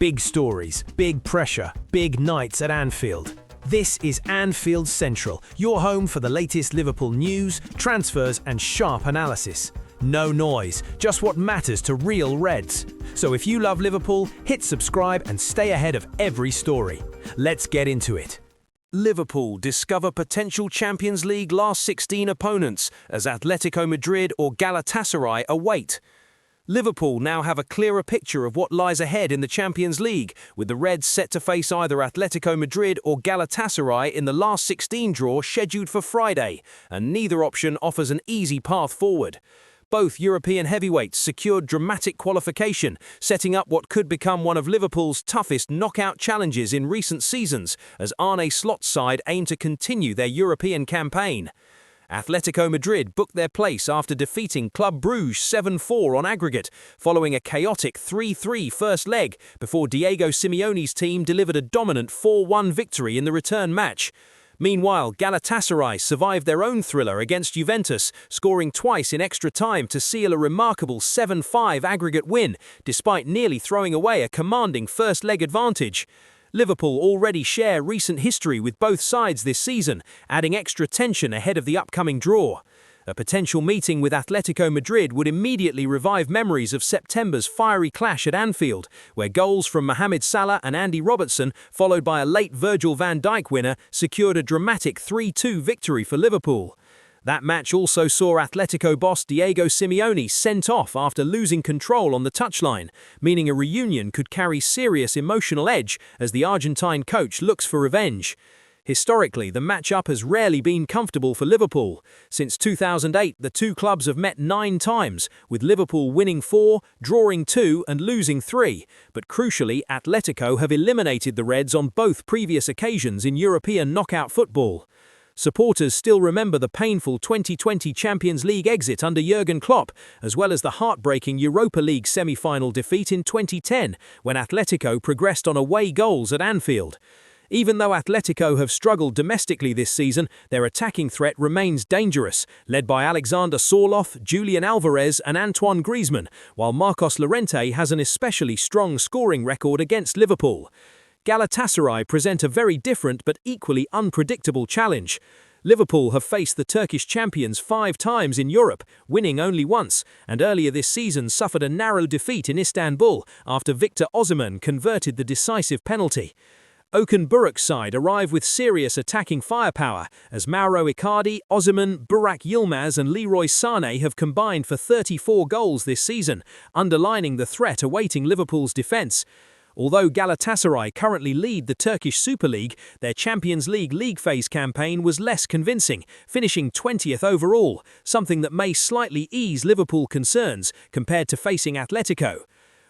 Big stories, big pressure, big nights at Anfield. This is Anfield Central, your home for the latest Liverpool news, transfers and sharp analysis. No noise, just what matters to real Reds. So if you love Liverpool, hit subscribe and stay ahead of every story. Let's get into it. Liverpool discover potential Champions League last 16 opponents as Atletico Madrid or Galatasaray await. Liverpool now have a clearer picture of what lies ahead in the Champions League, with the Reds set to face either Atletico Madrid or Galatasaray in the last 16 draw scheduled for Friday, and neither option offers an easy path forward. Both European heavyweights secured dramatic qualification, setting up what could become one of Liverpool's toughest knockout challenges in recent seasons, as Arne Slot's side aim to continue their European campaign. Atletico Madrid booked their place after defeating Club Brugge 7-4 on aggregate, following a chaotic 3-3 first leg, before Diego Simeone's team delivered a dominant 4-1 victory in the return match. Meanwhile, Galatasaray survived their own thriller against Juventus, scoring twice in extra time to seal a remarkable 7-5 aggregate win, despite nearly throwing away a commanding first-leg advantage. Liverpool already share recent history with both sides this season, adding extra tension ahead of the upcoming draw. A potential meeting with Atletico Madrid would immediately revive memories of September's fiery clash at Anfield, where goals from Mohamed Salah and Andy Robertson, followed by a late Virgil van Dijk winner, secured a dramatic 3-2 victory for Liverpool. That match also saw Atletico boss Diego Simeone sent off after losing control on the touchline, meaning a reunion could carry serious emotional edge as the Argentine coach looks for revenge. Historically, the matchup has rarely been comfortable for Liverpool. Since 2008, the two clubs have met 9 times, with Liverpool winning 4, drawing 2 and losing 3. But crucially, Atletico have eliminated the Reds on both previous occasions in European knockout football. Supporters still remember the painful 2020 Champions League exit under Jurgen Klopp, as well as the heartbreaking Europa League semi-final defeat in 2010, when Atletico progressed on away goals at Anfield. Even though Atletico have struggled domestically this season, their attacking threat remains dangerous, led by Alexander Sorloth, Julian Alvarez and Antoine Griezmann, while Marcos Llorente has an especially strong scoring record against Liverpool. Galatasaray present a very different but equally unpredictable challenge. Liverpool have faced the Turkish champions 5 times in Europe, winning only once, and earlier this season suffered a narrow defeat in Istanbul after Victor Osimhen converted the decisive penalty. Okan Buruk's side arrive with serious attacking firepower, as Mauro Icardi, Osimhen, Burak Yilmaz and Leroy Sané have combined for 34 goals this season, underlining the threat awaiting Liverpool's defence. Although Galatasaray currently lead the Turkish Super League, their Champions League league phase campaign was less convincing, finishing 20th overall, something that may slightly ease Liverpool concerns compared to facing Atletico.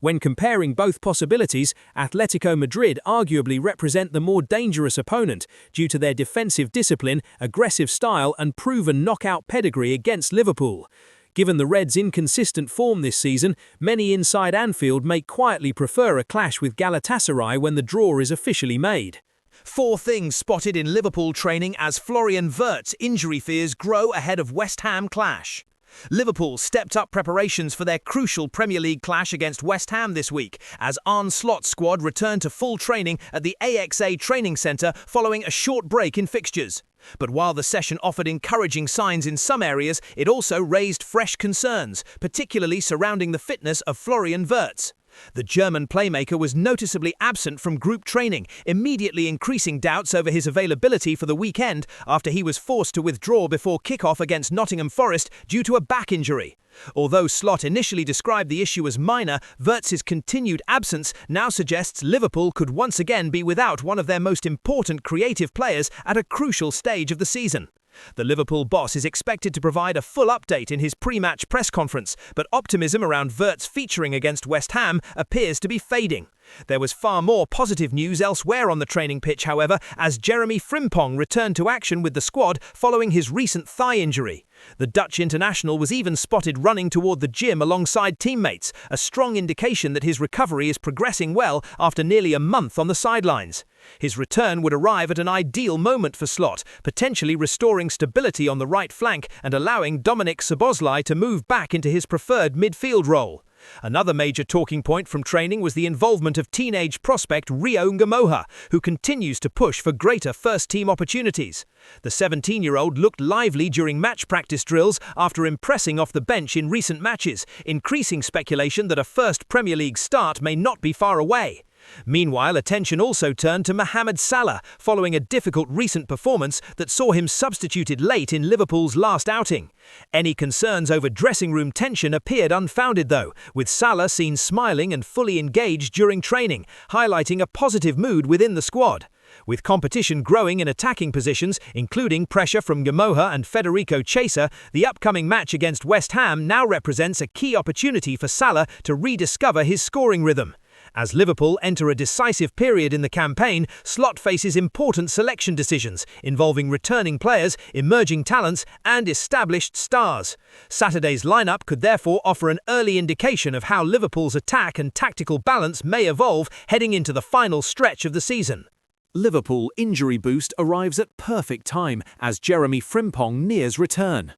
When comparing both possibilities, Atletico Madrid arguably represent the more dangerous opponent due to their defensive discipline, aggressive style and proven knockout pedigree against Liverpool. Given the Reds' inconsistent form this season, many inside Anfield may quietly prefer a clash with Galatasaray when the draw is officially made. 4 things spotted in Liverpool training as Florian Wirtz's injury fears grow ahead of West Ham clash. Liverpool stepped up preparations for their crucial Premier League clash against West Ham this week, as Arne Slot's squad returned to full training at the AXA training centre following a short break in fixtures. But while the session offered encouraging signs in some areas, it also raised fresh concerns, particularly surrounding the fitness of Florian Wirtz. The German playmaker was noticeably absent from group training, immediately increasing doubts over his availability for the weekend after he was forced to withdraw before kick-off against Nottingham Forest due to a back injury. Although Slot initially described the issue as minor, Wirtz's continued absence now suggests Liverpool could once again be without one of their most important creative players at a crucial stage of the season. The Liverpool boss is expected to provide a full update in his pre-match press conference, but optimism around Wirtz featuring against West Ham appears to be fading. There was far more positive news elsewhere on the training pitch, however, as Jeremy Frimpong returned to action with the squad following his recent thigh injury. The Dutch international was even spotted running toward the gym alongside teammates, a strong indication that his recovery is progressing well after nearly a month on the sidelines. His return would arrive at an ideal moment for Slot, potentially restoring stability on the right flank and allowing Dominik Szoboszlai to move back into his preferred midfield role. Another major talking point from training was the involvement of teenage prospect Rio Ngamoha, who continues to push for greater first-team opportunities. The 17-year-old looked lively during match practice drills after impressing off the bench in recent matches, increasing speculation that a first Premier League start may not be far away. Meanwhile, attention also turned to Mohamed Salah following a difficult recent performance that saw him substituted late in Liverpool's last outing. Any concerns over dressing room tension appeared unfounded though, with Salah seen smiling and fully engaged during training, highlighting a positive mood within the squad. With competition growing in attacking positions, including pressure from Ngamoha and Federico Chiesa, the upcoming match against West Ham now represents a key opportunity for Salah to rediscover his scoring rhythm. As Liverpool enter a decisive period in the campaign, Slot faces important selection decisions involving returning players, emerging talents, and established stars. Saturday's lineup could therefore offer an early indication of how Liverpool's attack and tactical balance may evolve heading into the final stretch of the season. Liverpool injury boost arrives at perfect time as Jeremy Frimpong nears return.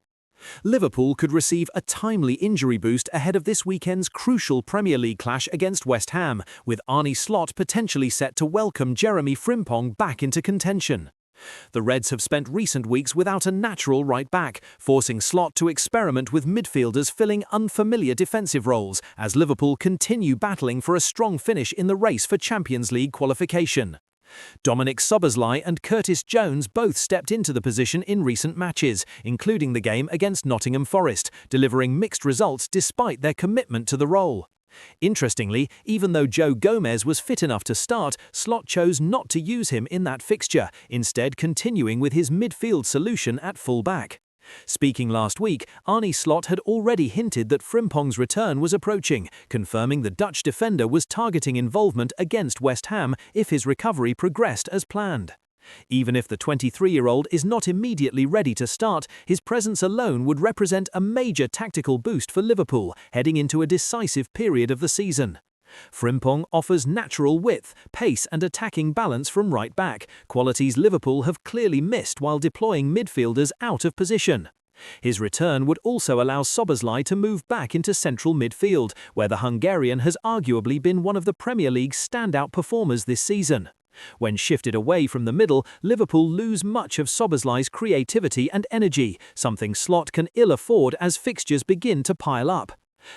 Liverpool could receive a timely injury boost ahead of this weekend's crucial Premier League clash against West Ham, with Arne Slot potentially set to welcome Jeremy Frimpong back into contention. The Reds have spent recent weeks without a natural right back, forcing Slot to experiment with midfielders filling unfamiliar defensive roles as Liverpool continue battling for a strong finish in the race for Champions League qualification. Dominic Szoboszlai and Curtis Jones both stepped into the position in recent matches, including the game against Nottingham Forest, delivering mixed results despite their commitment to the role. Interestingly, even though Joe Gomez was fit enough to start, Slot chose not to use him in that fixture, instead continuing with his midfield solution at full-back. Speaking last week, Arne Slot had already hinted that Frimpong's return was approaching, confirming the Dutch defender was targeting involvement against West Ham if his recovery progressed as planned. Even if the 23-year-old is not immediately ready to start, his presence alone would represent a major tactical boost for Liverpool heading into a decisive period of the season. Frimpong offers natural width, pace and attacking balance from right back, qualities Liverpool have clearly missed while deploying midfielders out of position. His return would also allow Szoboszlai to move back into central midfield, where the Hungarian has arguably been one of the Premier League's standout performers this season. When shifted away from the middle, Liverpool lose much of Szoboszlai's creativity and energy, something Slot can ill afford as fixtures begin to pile up.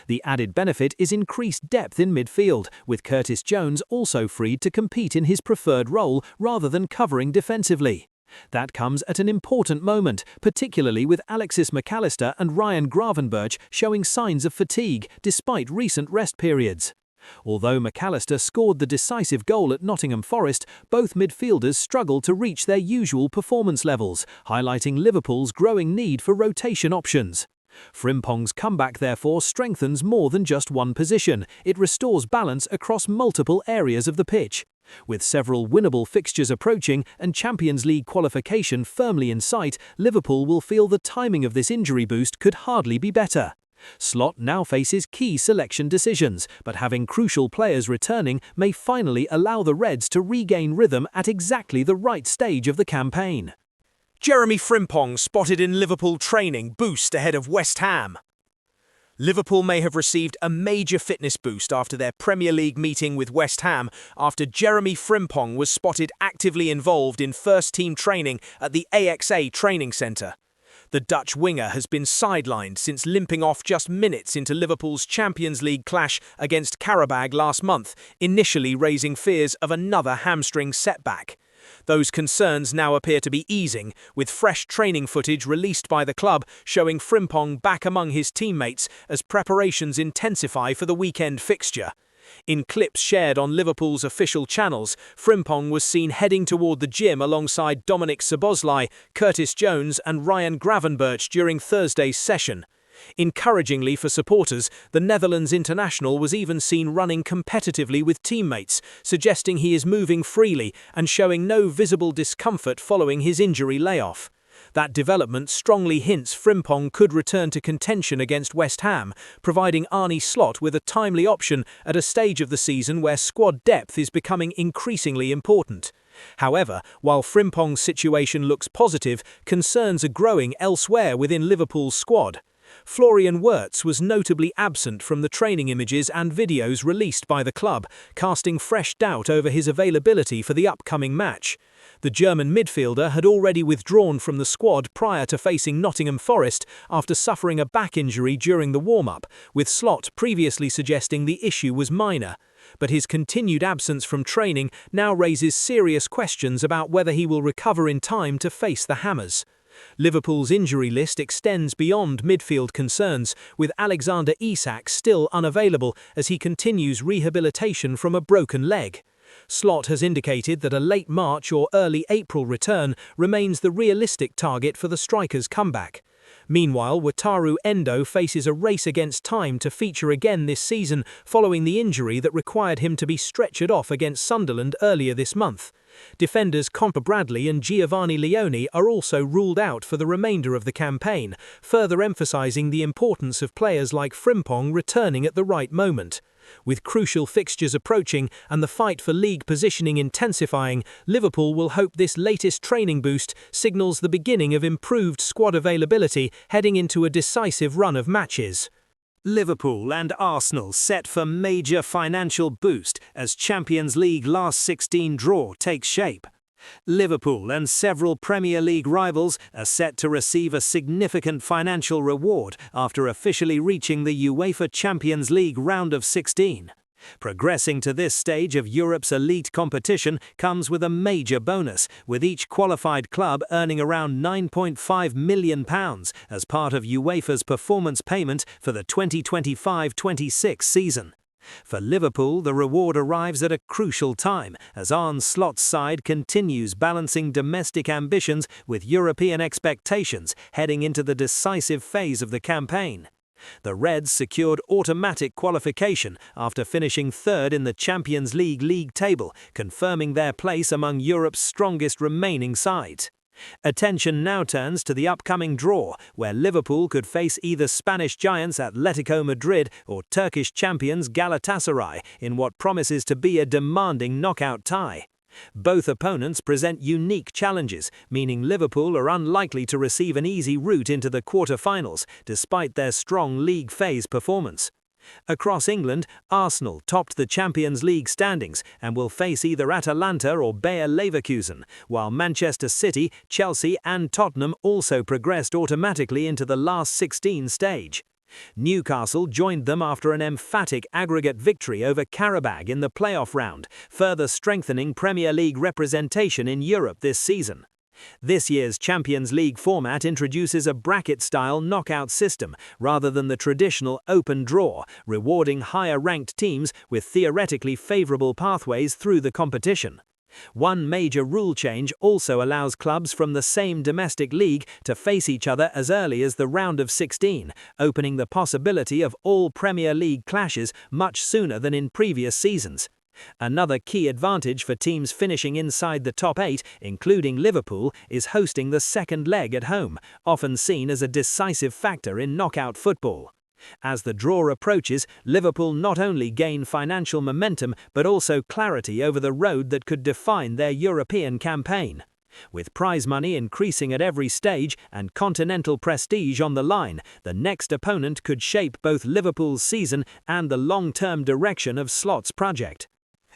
The added benefit is increased depth in midfield, with Curtis Jones also freed to compete in his preferred role rather than covering defensively. That comes at an important moment, particularly with Alexis Mac Allister and Ryan Gravenberch showing signs of fatigue despite recent rest periods. Although Mac Allister scored the decisive goal at Nottingham Forest, both midfielders struggled to reach their usual performance levels, highlighting Liverpool's growing need for rotation options. Frimpong's comeback therefore strengthens more than just one position. It restores balance across multiple areas of the pitch. With several winnable fixtures approaching and Champions League qualification firmly in sight, Liverpool will feel the timing of this injury boost could hardly be better. Slot now faces key selection decisions, but having crucial players returning may finally allow the Reds to regain rhythm at exactly the right stage of the campaign. Jeremy Frimpong spotted in Liverpool training boost ahead of West Ham. Liverpool may have received a major fitness boost after their Premier League meeting with West Ham after Jeremy Frimpong was spotted actively involved in first-team training at the AXA training centre. The Dutch winger has been sidelined since limping off just minutes into Liverpool's Champions League clash against Qarabag last month, initially raising fears of another hamstring setback. Those concerns now appear to be easing, with fresh training footage released by the club showing Frimpong back among his teammates as preparations intensify for the weekend fixture. In clips shared on Liverpool's official channels, Frimpong was seen heading toward the gym alongside Dominic Szoboszlai, Curtis Jones and Ryan Gravenberch during Thursday's session. Encouragingly for supporters, the Netherlands international was even seen running competitively with teammates, suggesting he is moving freely and showing no visible discomfort following his injury layoff. That development strongly hints Frimpong could return to contention against West Ham, providing Arne Slot with a timely option at a stage of the season where squad depth is becoming increasingly important. However, while Frimpong's situation looks positive, concerns are growing elsewhere within Liverpool's squad. Florian Wirtz was notably absent from the training images and videos released by the club, casting fresh doubt over his availability for the upcoming match. The German midfielder had already withdrawn from the squad prior to facing Nottingham Forest after suffering a back injury during the warm-up, with Slot previously suggesting the issue was minor. But his continued absence from training now raises serious questions about whether he will recover in time to face the Hammers. Liverpool's injury list extends beyond midfield concerns, with Alexander Isak still unavailable as he continues rehabilitation from a broken leg. Slot has indicated that a late March or early April return remains the realistic target for the striker's comeback. Meanwhile, Wataru Endo faces a race against time to feature again this season following the injury that required him to be stretchered off against Sunderland earlier this month. Defenders Connor Bradley and Giovanni Leone are also ruled out for the remainder of the campaign, further emphasising the importance of players like Frimpong returning at the right moment. With crucial fixtures approaching and the fight for league positioning intensifying, Liverpool will hope this latest training boost signals the beginning of improved squad availability heading into a decisive run of matches. Liverpool and Arsenal set for major financial boost as Champions League last 16 draw takes shape. Liverpool and several Premier League rivals are set to receive a significant financial reward after officially reaching the UEFA Champions League round of 16. Progressing to this stage of Europe's elite competition comes with a major bonus, with each qualified club earning around £9.5 million as part of UEFA's performance payment for the 2025-26 season. For Liverpool, the reward arrives at a crucial time as Arne Slot's side continues balancing domestic ambitions with European expectations heading into the decisive phase of the campaign. The Reds secured automatic qualification after finishing third in the Champions League table, confirming their place among Europe's strongest remaining sides. Attention now turns to the upcoming draw, where Liverpool could face either Spanish giants Atletico Madrid or Turkish champions Galatasaray in what promises to be a demanding knockout tie. Both opponents present unique challenges, meaning Liverpool are unlikely to receive an easy route into the quarter-finals, despite their strong league phase performance. Across England, Arsenal topped the Champions League standings and will face either Atalanta or Bayer Leverkusen, while Manchester City, Chelsea and Tottenham also progressed automatically into the last 16 stage. Newcastle joined them after an emphatic aggregate victory over Qarabağ in the playoff round, further strengthening Premier League representation in Europe this season. This year's Champions League format introduces a bracket-style knockout system rather than the traditional open draw, rewarding higher-ranked teams with theoretically favourable pathways through the competition. One major rule change also allows clubs from the same domestic league to face each other as early as the round of 16, opening the possibility of all Premier League clashes much sooner than in previous seasons. Another key advantage for teams finishing inside the top 8, including Liverpool, is hosting the second leg at home, often seen as a decisive factor in knockout football. As the draw approaches, Liverpool not only gain financial momentum but also clarity over the road that could define their European campaign. With prize money increasing at every stage and continental prestige on the line, the next opponent could shape both Liverpool's season and the long-term direction of Slot's project.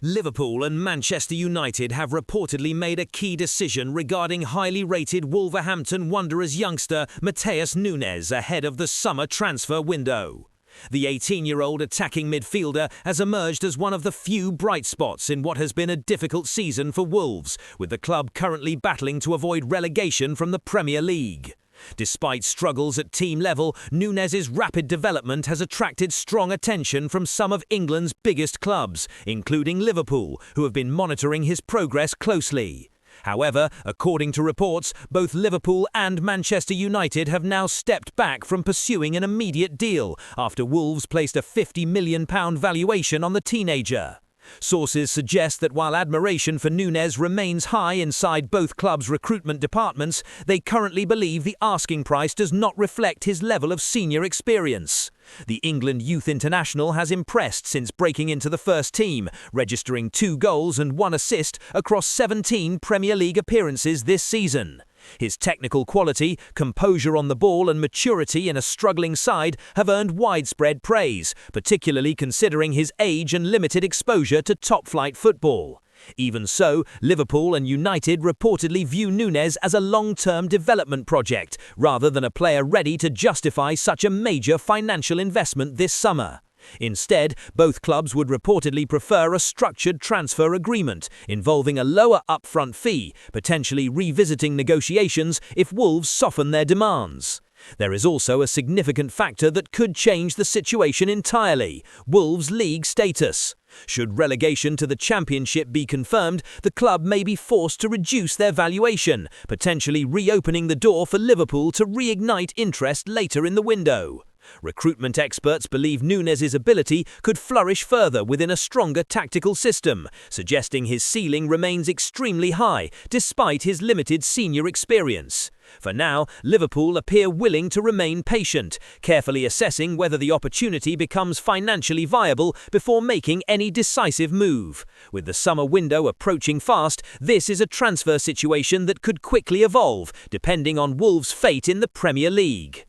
Liverpool and Manchester United have reportedly made a key decision regarding highly rated Wolverhampton Wanderers youngster Matheus Nunes ahead of the summer transfer window. The 18-year-old attacking midfielder has emerged as one of the few bright spots in what has been a difficult season for Wolves, with the club currently battling to avoid relegation from the Premier League. Despite struggles at team level, Nunes' rapid development has attracted strong attention from some of England's biggest clubs, including Liverpool, who have been monitoring his progress closely. However, according to reports, both Liverpool and Manchester United have now stepped back from pursuing an immediate deal after Wolves placed a £50 million valuation on the teenager. Sources suggest that while admiration for Nunes remains high inside both clubs' recruitment departments, they currently believe the asking price does not reflect his level of senior experience. The England youth international has impressed since breaking into the first team, registering 2 goals and 1 assist across 17 Premier League appearances this season. His technical quality, composure on the ball and maturity in a struggling side have earned widespread praise, particularly considering his age and limited exposure to top-flight football. Even so, Liverpool and United reportedly view Núñez as a long-term development project, rather than a player ready to justify such a major financial investment this summer. Instead, both clubs would reportedly prefer a structured transfer agreement, involving a lower upfront fee, potentially revisiting negotiations if Wolves soften their demands. There is also a significant factor that could change the situation entirely: Wolves' league status. Should relegation to the Championship be confirmed, the club may be forced to reduce their valuation, potentially reopening the door for Liverpool to reignite interest later in the window. Recruitment experts believe Núñez's ability could flourish further within a stronger tactical system, suggesting his ceiling remains extremely high despite his limited senior experience. For now, Liverpool appear willing to remain patient, carefully assessing whether the opportunity becomes financially viable before making any decisive move. With the summer window approaching fast, this is a transfer situation that could quickly evolve, depending on Wolves' fate in the Premier League.